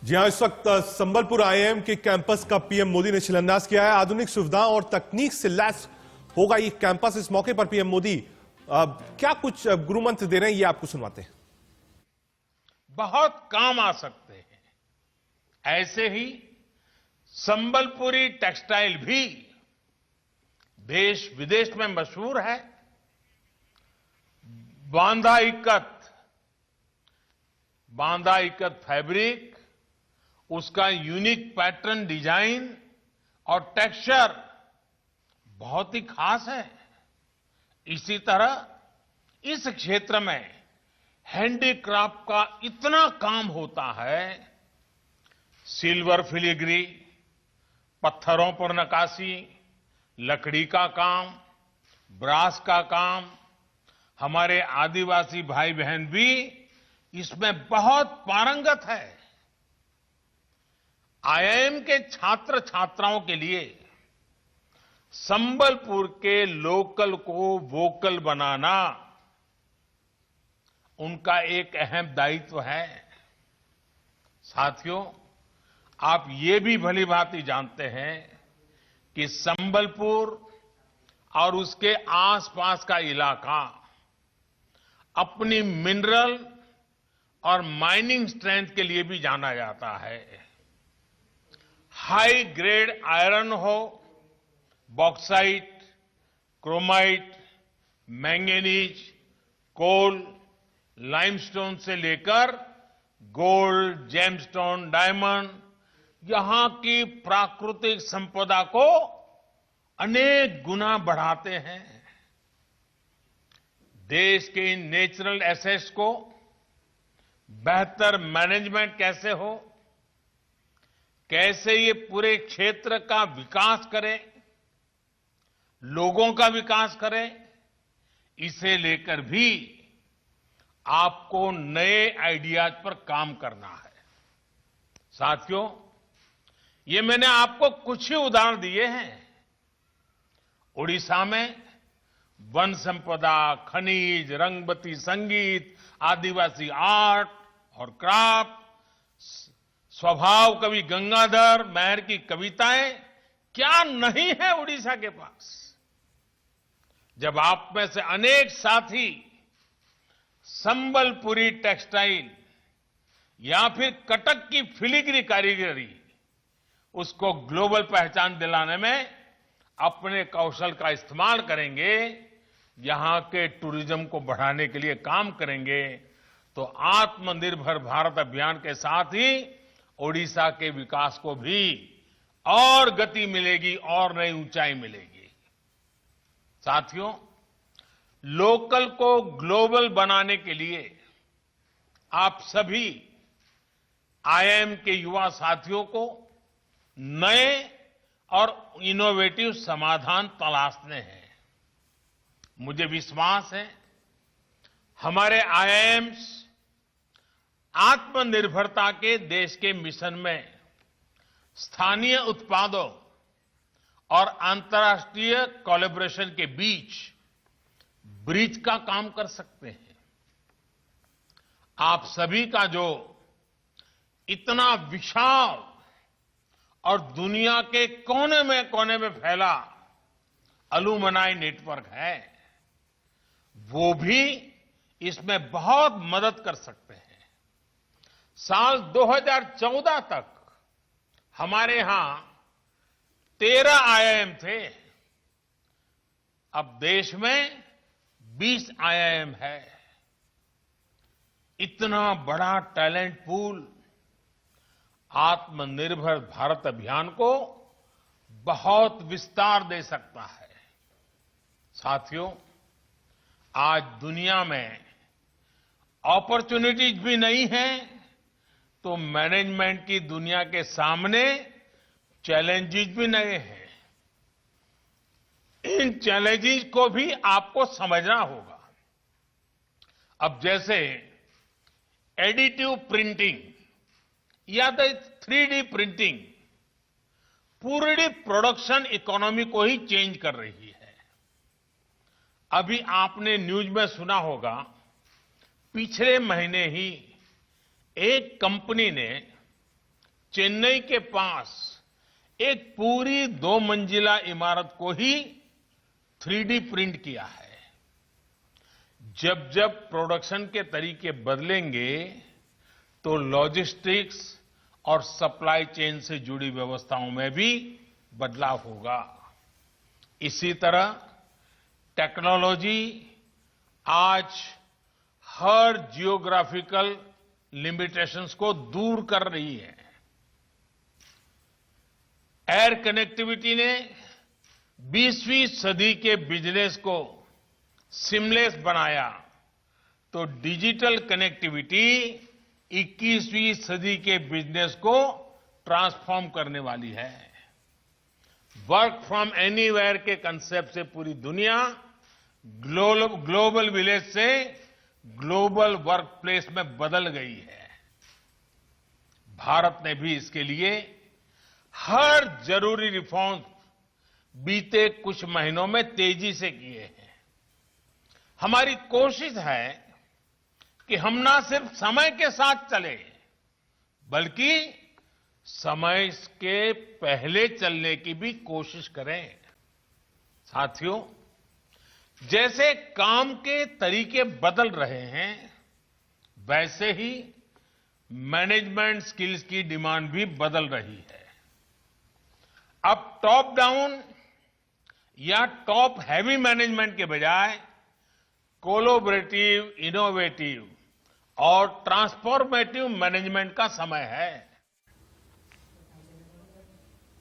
जी हां, इस वक्त संबलपुर आईआईएम के कैंपस का पीएम मोदी ने शिलान्यास किया है। आधुनिक सुविधाओं और तकनीक से लैस होगा ये कैंपस। इस मौके पर पीएम मोदी क्या कुछ गुरु मंत्र दे रहे हैं, ये आपको सुनवाते हैं। बहुत काम आ सकते हैं। ऐसे ही संबलपुरी टेक्सटाइल भी देश विदेश में मशहूर है। बांदा इक्कत फैब्रिक, उसका यूनिक पैटर्न डिजाइन और टेक्सचर बहुत ही खास है। इसी तरह इस क्षेत्र में हैंडीक्राफ्ट का इतना काम होता है। सिल्वर फिलीग्री, पत्थरों पर नक्काशी, लकड़ी का काम, ब्रास का काम, हमारे आदिवासी भाई बहन भी इसमें बहुत पारंगत है। आईआईएम के छात्र छात्राओं के लिए संबलपुर के लोकल को वोकल बनाना उनका एक अहम दायित्व है। साथियों, आप ये भी भली भांति जानते हैं कि संबलपुर और उसके आसपास का इलाका अपनी मिनरल और माइनिंग स्ट्रेंथ के लिए भी जाना जाता है। हाई ग्रेड आयरन हो, बॉक्साइट, क्रोमाइट, मैंगनीज, कोल, लाइमस्टोन से लेकर गोल्ड, जेमस्टोन, डायमंड, यहां की प्राकृतिक संपदा को अनेक गुना बढ़ाते हैं। देश के इन नेचुरल एसेट्स को बेहतर मैनेजमेंट कैसे हो, कैसे ये पूरे क्षेत्र का विकास करें, लोगों का विकास करें, इसे लेकर भी आपको नए आइडियाज पर काम करना है। साथियों, ये मैंने आपको कुछ ही उदाहरण दिए हैं। उड़ीसा में वन संपदा, खनिज, रंगबती संगीत, आदिवासी आर्ट और क्राफ्ट, स्वभाव कवि गंगाधर मेहर की कविताएं क्या नहीं है उड़ीसा के पास। जब आप में से अनेक साथी संबलपुरी टेक्सटाइल या फिर कटक की फिलीग्री कारीगरी, उसको ग्लोबल पहचान दिलाने में अपने कौशल का इस्तेमाल करेंगे, यहां के टूरिज्म को बढ़ाने के लिए काम करेंगे, तो आत्मनिर्भर भारत अभियान के साथ ही ओडिशा के विकास को भी और गति मिलेगी और नई ऊंचाई मिलेगी। साथियों, लोकल को ग्लोबल बनाने के लिए आप सभी आईआईएम के युवा साथियों को नए और इनोवेटिव समाधान तलाशने हैं। मुझे विश्वास है हमारे आईआईएम्स आत्मनिर्भरता के देश के मिशन में स्थानीय उत्पादों और अंतर्राष्ट्रीय कोलैबोरेशन के बीच ब्रिज का काम कर सकते हैं। आप सभी का जो इतना विशाल और दुनिया के कोने में फैला अलुमनाई नेटवर्क है, वो भी इसमें बहुत मदद कर सकते हैं। साल 2014 तक हमारे यहां 13 आईआईएम थे। अब देश में 20 आईआईएम है। इतना बड़ा टैलेंट पूल आत्मनिर्भर भारत अभियान को बहुत विस्तार दे सकता है। साथियों, आज दुनिया में अपॉर्चुनिटीज भी नहीं है, तो मैनेजमेंट की दुनिया के सामने चैलेंजेस भी नए हैं। इन चैलेंजेस को भी आपको समझना होगा। अब जैसे एडिटिव प्रिंटिंग या तो 3D प्रिंटिंग पूरी प्रोडक्शन इकोनॉमी को ही चेंज कर रही है। अभी आपने न्यूज में सुना होगा, पिछले महीने ही एक कंपनी ने चेन्नई के पास एक पूरी 2 मंजिला इमारत को ही 3D प्रिंट किया है। जब जब प्रोडक्शन के तरीके बदलेंगे तो लॉजिस्टिक्स और सप्लाई चेन से जुड़ी व्यवस्थाओं में भी बदलाव होगा। इसी तरह टेक्नोलॉजी आज हर जियोग्राफिकल लिमिटेशंस को दूर कर रही है। एयर कनेक्टिविटी ने 20वीं सदी के बिजनेस को सिमलेस बनाया तो डिजिटल कनेक्टिविटी 21वीं सदी के बिजनेस को ट्रांसफॉर्म करने वाली है। वर्क फ्रॉम एनीवेयर के कंसेप्ट से पूरी दुनिया ग्लोबल विलेज से ग्लोबल वर्क प्लेस में बदल गई है। भारत ने भी इसके लिए हर जरूरी रिफॉर्म बीते कुछ महीनों में तेजी से किए हैं। हमारी कोशिश है कि हम ना सिर्फ समय के साथ चले बल्कि समय के पहले चलने की भी कोशिश करें। साथियों, जैसे काम के तरीके बदल रहे हैं वैसे ही मैनेजमेंट स्किल्स की डिमांड भी बदल रही है। अब टॉप डाउन या टॉप हैवी मैनेजमेंट के बजाय कोलैबोरेटिव, इनोवेटिव और ट्रांसफॉर्मेटिव मैनेजमेंट का समय है।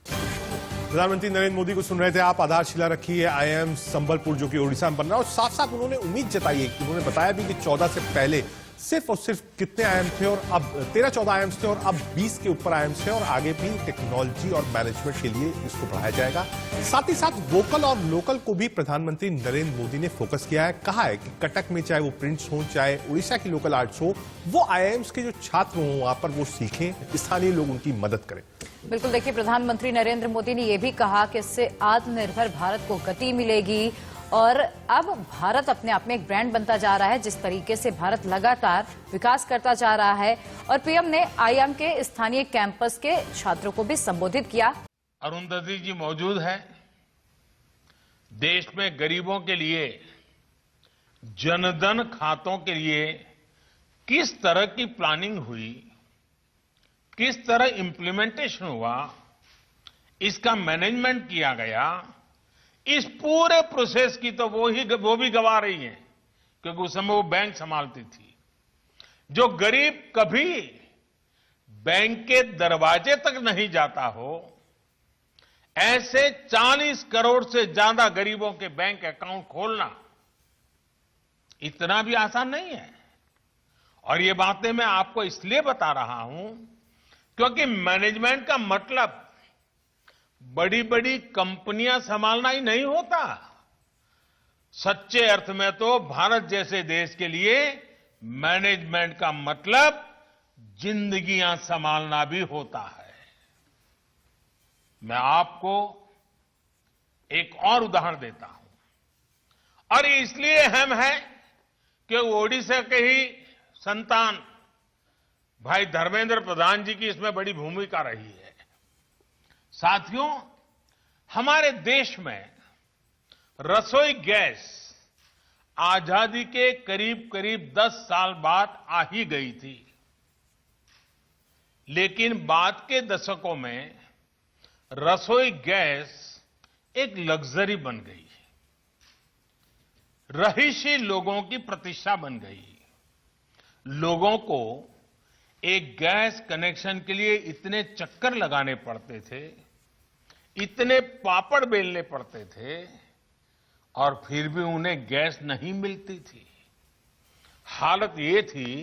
प्रधानमंत्री नरेंद्र मोदी को सुन रहे थे आप। आधारशिला रखी है आईआईएम संबलपुर जो कि ओडिशा में बन रहा है और साफ साफ उन्होंने उम्मीद जताई है कि उन्होंने बताया भी कि 14 से पहले सिर्फ और सिर्फ कितने आईआईएम थे और अब 13-14 आईआईएम थे और अब 20 के ऊपर आईआईएम थे और आगे भी टेक्नोलॉजी और मैनेजमेंट के लिए इसको बढ़ाया जाएगा। साथ ही साथ वोकल और लोकल को भी प्रधानमंत्री नरेंद्र मोदी ने फोकस किया है। कहा है कि कटक में चाहे वो प्रिंट्स हो, चाहे उड़ीसा की लोकल आर्ट्स हो, वो आईआईएम्स के जो छात्र हों वहां पर वो सीखें, स्थानीय लोग उनकी मदद करें। बिल्कुल, देखिए प्रधानमंत्री नरेंद्र मोदी ने यह भी कहा कि इससे आत्मनिर्भर भारत को गति मिलेगी और अब भारत अपने आप में एक ब्रांड बनता जा रहा है। जिस तरीके से भारत लगातार विकास करता जा रहा है और पीएम ने आईआईएम के स्थानीय कैंपस के छात्रों को भी संबोधित किया। अरुंधति जी मौजूद है। देश में गरीबों के लिए जनधन खातों के लिए किस तरह की प्लानिंग हुई, किस तरह इंप्लीमेंटेशन हुआ, इसका मैनेजमेंट किया गया, इस पूरे प्रोसेस की तो वो भी गवा रही है क्योंकि उस समय वो बैंक संभालती थी। जो गरीब कभी बैंक के दरवाजे तक नहीं जाता हो, ऐसे 40 करोड़ से ज्यादा गरीबों के बैंक अकाउंट खोलना इतना भी आसान नहीं है। और ये बातें मैं आपको इसलिए बता रहा हूं क्योंकि मैनेजमेंट का मतलब बड़ी बड़ी कंपनियां संभालना ही नहीं होता। सच्चे अर्थ में तो भारत जैसे देश के लिए मैनेजमेंट का मतलब जिंदगियां संभालना भी होता है। मैं आपको एक और उदाहरण देता हूं और ये इसलिए अहम है कि ओडिशा के ही संतान भाई धर्मेंद्र प्रधान जी की इसमें बड़ी भूमिका रही है। साथियों, हमारे देश में रसोई गैस आजादी के करीब करीब 10 साल बाद आ ही गई थी, लेकिन बाद के दशकों में रसोई गैस एक लग्जरी बन गई, रहीशी लोगों की प्रतिष्ठा बन गई। लोगों को एक गैस कनेक्शन के लिए इतने चक्कर लगाने पड़ते थे, इतने पापड़ बेलने पड़ते थे और फिर भी उन्हें गैस नहीं मिलती थी। हालत ये थी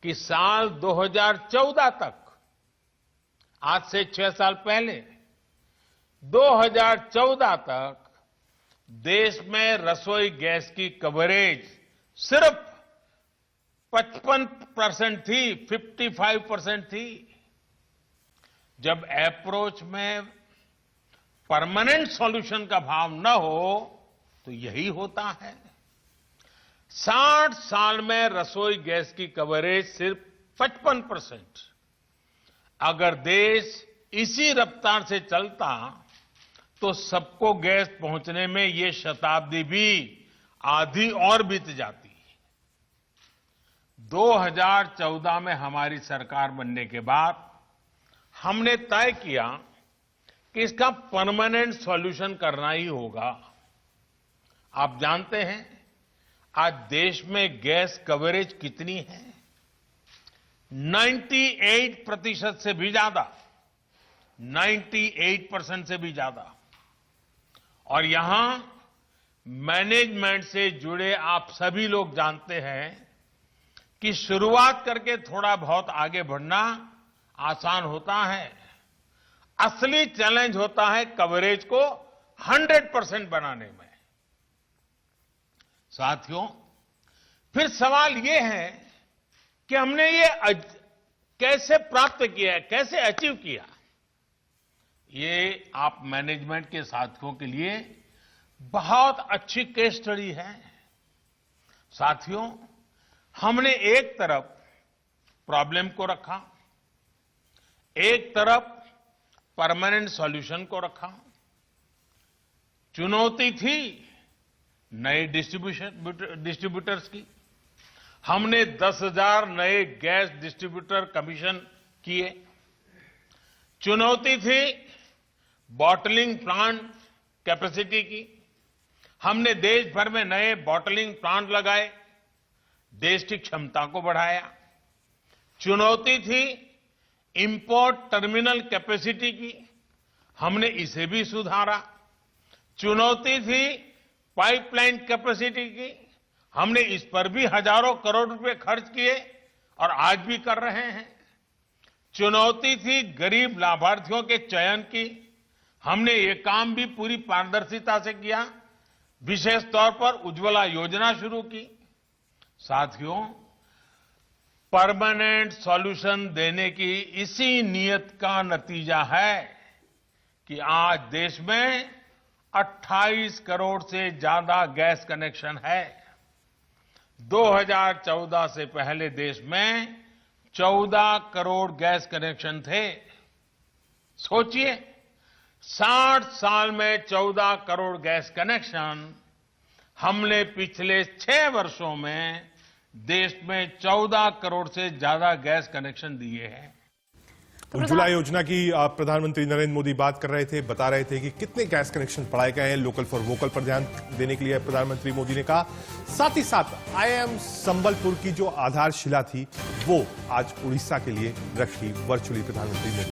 कि साल 2014 तक, आज से 6 साल पहले 2014 तक देश में रसोई गैस की कवरेज सिर्फ 55% थी, 55% थी। जब अप्रोच में परमानेंट सॉल्यूशन का भाव न हो तो यही होता है। 60 साल में रसोई गैस की कवरेज सिर्फ 55%। अगर देश इसी रफ्तार से चलता तो सबको गैस पहुंचने में ये शताब्दी भी आधी और बीत जाती। 2014 में हमारी सरकार बनने के बाद हमने तय किया कि इसका परमानेंट सॉल्यूशन करना ही होगा। आप जानते हैं आज देश में गैस कवरेज कितनी है? 98% से भी ज्यादा, 98% से भी ज्यादा। और यहां मैनेजमेंट से जुड़े आप सभी लोग जानते हैं कि शुरुआत करके थोड़ा बहुत आगे बढ़ना आसान होता है, असली चैलेंज होता है कवरेज को 100% बनाने में। साथियों, फिर सवाल यह है कि हमने ये कैसे प्राप्त किया, कैसे अचीव किया। ये आप मैनेजमेंट के साथियों के लिए बहुत अच्छी केस स्टडी है। साथियों, हमने एक तरफ प्रॉब्लम को रखा, एक तरफ परमानेंट सॉल्यूशन को रखा। चुनौती थी नए डिस्ट्रीब्यूटर्स की। हमने 10,000 नए गैस डिस्ट्रीब्यूटर कमीशन किए। चुनौती थी बॉटलिंग प्लांट कैपेसिटी की। हमने देश भर में नए बॉटलिंग प्लांट लगाए, देश की क्षमता को बढ़ाया। चुनौती थी इंपोर्ट टर्मिनल कैपेसिटी की। हमने इसे भी सुधारा। चुनौती थी पाइपलाइन कैपेसिटी की। हमने इस पर भी हजारों करोड़ रुपए खर्च किए और आज भी कर रहे हैं। चुनौती थी गरीब लाभार्थियों के चयन की। हमने ये काम भी पूरी पारदर्शिता से किया। विशेष तौर पर उज्ज्वला योजना शुरू की। साथियों, परमानेंट सॉल्यूशन देने की इसी नीयत का नतीजा है कि आज देश में 28 करोड़ से ज्यादा गैस कनेक्शन है। 2014 से पहले देश में 14 करोड़ गैस कनेक्शन थे। सोचिए, 60 साल में 14 करोड़ गैस कनेक्शन। हमने पिछले 6 वर्षों में देश में 14 करोड़ से ज्यादा गैस कनेक्शन दिए हैं। उज्ज्वला योजना की प्रधानमंत्री नरेंद्र मोदी बात कर रहे थे, बता रहे थे कि कितने गैस कनेक्शन बढ़ाए गए हैं। लोकल फॉर वोकल पर ध्यान देने के लिए प्रधानमंत्री मोदी ने कहा। साथ ही साथ आईआईएम संबलपुर की जो आधारशिला थी वो आज उड़ीसा के लिए रखी वर्चुअली प्रधानमंत्री ने।